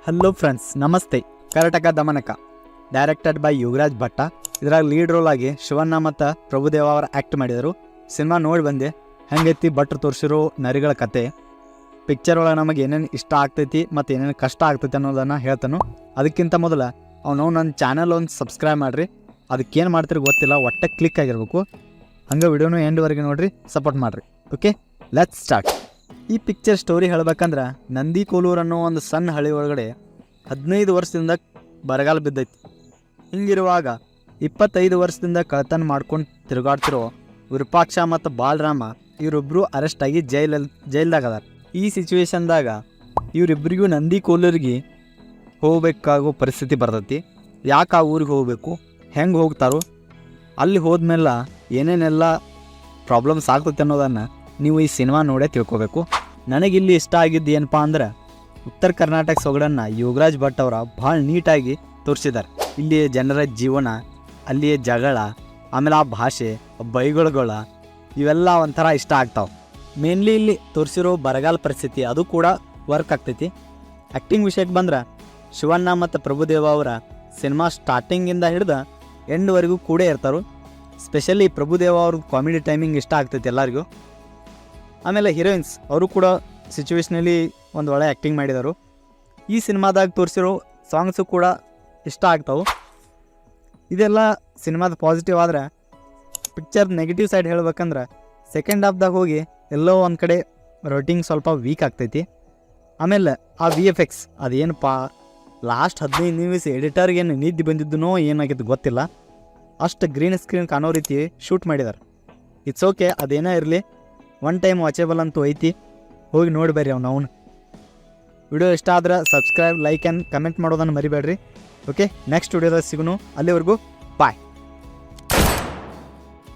Hello friends, ನಮಸ್ತೆ. Karnataka ದಮನಕ directed by Yuvraj Bhatta. ಇದ್ರಾಗ lead role ಆಗಿ ಶಿವಣ್ಣ ಮತ್ತು ಪ್ರಭುದೇವ ಅವರು ಆ್ಯಕ್ಟ್ ಮಾಡಿದರು. ಸಿನಿಮಾ ನೋಡಿ ಬಂದೆ. ಹೆಂಗೈತಿ ಭಟ್ರು ತೋರಿಸಿರೋ ನರಿಗಳ ಕತೆ. ಪಿಕ್ಚರ್ ಒಳಗೆ ನಮಗೆ ಏನೇನು ಇಷ್ಟ ಆಗ್ತೈತಿ ಮತ್ತು ಏನೇನು ಕಷ್ಟ ಆಗ್ತೈತಿ ಅನ್ನೋದನ್ನು ಹೇಳ್ತಾನು. ಅದಕ್ಕಿಂತ ಮೊದಲು ಅವನು ನನ್ನ ಚಾನಲ್ ಒಂದು ಸಬ್ಸ್ಕ್ರೈಬ್ ಮಾಡಿರಿ. ಅದಕ್ಕೇನು ಮಾಡ್ತೀರಿ ಗೊತ್ತಿಲ್ಲ, ಒಟ್ಟೆ ಕ್ಲಿಕ್ ಆಗಿರ್ಬೇಕು. ಹಂಗೆ ವಿಡಿಯೋನು ಎಂಡ್ವರೆಗೆ ನೋಡಿರಿ, ಸಪೋರ್ಟ್ ಮಾಡಿರಿ. Okay, let's start. ಈ ಪಿಕ್ಚರ್ ಸ್ಟೋರಿ ಹೇಳ್ಬೇಕಂದ್ರೆ, ನಂದಿ ಕೋಲೂರು ಅನ್ನೋ ಒಂದು ಸಣ್ಣ ಹಳ್ಳಿ ಒಳಗಡೆ 15 ವರ್ಷದಿಂದ ಬರಗಾಲ ಬಿದ್ದೈತಿ. ಹಿಂಗಿರುವಾಗ 25 ವರ್ಷದಿಂದ ಕಳ್ತನ ಮಾಡ್ಕೊಂಡು ತಿರುಗಾಡ್ತಿರೋ ವಿರೂಪಾಕ್ಷ ಮತ್ತು ಬಾಲರಾಮ ಇವರಿಬ್ಬರು ಅರೆಸ್ಟ್ ಆಗಿ ಜೈಲ್ದಾಗ ಅದಾರ. ಈ ಸಿಚುವೇಶನ್ದಾಗ ಇವರಿಬ್ಬರಿಗೂ ನಂದಿ ಕೋಲೂರಿಗೆ ಹೋಗ್ಬೇಕಾಗೋ ಪರಿಸ್ಥಿತಿ ಬರ್ತೈತಿ. ಯಾಕೆ ಆ ಊರಿಗೆ ಹೋಗಬೇಕು, ಹೆಂಗೆ ಹೋಗ್ತಾರೋ, ಅಲ್ಲಿ ಹೋದ್ಮೇಲೆ ಏನೇನೆಲ್ಲ ಪ್ರಾಬ್ಲಮ್ಸ್ ಆಗ್ತೈತೆ ಅನ್ನೋದನ್ನು ನೀವು ಈ ಸಿನಿಮಾ ನೋಡೇ ತಿಳ್ಕೊಬೇಕು. ನನಗಿಲ್ಲಿ ಇಷ್ಟ ಆಗಿದ್ದು ಏನಪ್ಪ ಅಂದ್ರೆ, ಉತ್ತರ ಕರ್ನಾಟಕ ಸೊಗಡನ್ನು ಯುವರಾಜ್ ಭಟ್ ಅವರ ಭಾಳ ನೀಟಾಗಿ ತೋರಿಸಿದ್ದಾರೆ. ಇಲ್ಲಿಯ ಜನರ ಜೀವನ, ಅಲ್ಲಿಯ ಜಗಳ, ಆಮೇಲೆ ಆ ಭಾಷೆ, ಬೈಗುಳುಗಳ, ಇವೆಲ್ಲ ಒಂಥರ ಇಷ್ಟ ಆಗ್ತಾವೆ. ಮೇನ್ಲಿ ಇಲ್ಲಿ ತೋರಿಸಿರೋ ಬರಗಾಲ ಪರಿಸ್ಥಿತಿ ಅದು ಕೂಡ ವರ್ಕ್ ಆಗ್ತೈತಿ. ಆ್ಯಕ್ಟಿಂಗ್ ವಿಷಯಕ್ಕೆ ಬಂದ್ರೆ, ಶಿವಣ್ಣ ಮತ್ತು ಪ್ರಭುದೇವ ಅವರ ಸಿನಿಮಾ ಸ್ಟಾರ್ಟಿಂಗಿಂದ ಹಿಡ್ದು ಎಂಡ್ವರೆಗೂ ಕೂಡ ಇರ್ತಾರೆ. ಸ್ಪೆಷಲಿ ಪ್ರಭುದೇವ ಅವ್ರದ್ದು ಕಾಮಿಡಿ ಟೈಮಿಂಗ್ ಇಷ್ಟ ಆಗ್ತೈತಿ ಎಲ್ಲರಿಗೂ. ಆಮೇಲೆ ಹೀರೋಯಿನ್ಸ್ ಅವರು ಕೂಡ ಸಿಚುವೇಶ್ನಲ್ಲಿ ಒಂದು ಒಳ್ಳೆ ಆ್ಯಕ್ಟಿಂಗ್ ಮಾಡಿದರು. ಈ ಸಿನಿಮಾದಾಗ ತೋರಿಸಿರೋ ಸಾಂಗ್ಸು ಕೂಡ ಇಷ್ಟ ಆಗ್ತಾವೆ. ಇದೆಲ್ಲ ಸಿನಿಮಾದ ಪಾಸಿಟಿವ್. ಆದರೆ ಪಿಕ್ಚರ್ ನೆಗೆಟಿವ್ ಸೈಡ್ ಹೇಳ್ಬೇಕಂದ್ರೆ, ಸೆಕೆಂಡ್ ಹಾಫ್ದಾಗ ಹೋಗಿ ಎಲ್ಲೋ ಒಂದು ಕಡೆ ರೈಟಿಂಗ್ ಸ್ವಲ್ಪ ವೀಕ್ ಆಗ್ತೈತಿ. ಆಮೇಲೆ ಆ VFX ಅದೇನಪ್ಪ, ಲಾಸ್ಟ್ 15 ನಿಮಿಷ ಎಡಿಟರ್ಗೇನು ನಿದ್ದೆ ಬಂದಿದ್ದನೋ ಏನಾಗಿದ್ದು ಗೊತ್ತಿಲ್ಲ, ಅಷ್ಟು ಗ್ರೀನ್ ಸ್ಕ್ರೀನ್ ಕಾಣೋ ರೀತಿ ಶೂಟ್ ಮಾಡಿದ್ದಾರೆ. ಇಟ್ಸ್ ಓಕೆ, ಅದೇನೇ ಇರಲಿ, ಒನ್ ಟೈಮ್ ವಾಚೇಬಲ್ ಅಂತೂ ಐತಿ. ಹೋಗಿ ನೋಡಿ ಬರ್ರಿ ಅವ್ನು. ವಿಡಿಯೋ ಇಷ್ಟ ಆದ್ರೆ ಸಬ್ಸ್ಕ್ರೈಬ್, ಲೈಕ್ ಆ್ಯಂಡ್ ಕಮೆಂಟ್ ಮಾಡೋದನ್ನು ಮರಿಬೇಡ್ರಿ. ಓಕೆ, ನೆಕ್ಸ್ಟ್ ವಿಡಿಯೋದಾಗ ಸಿಗೋಣ. ಅಲ್ಲಿವರೆಗೂ ಬಾಯ್.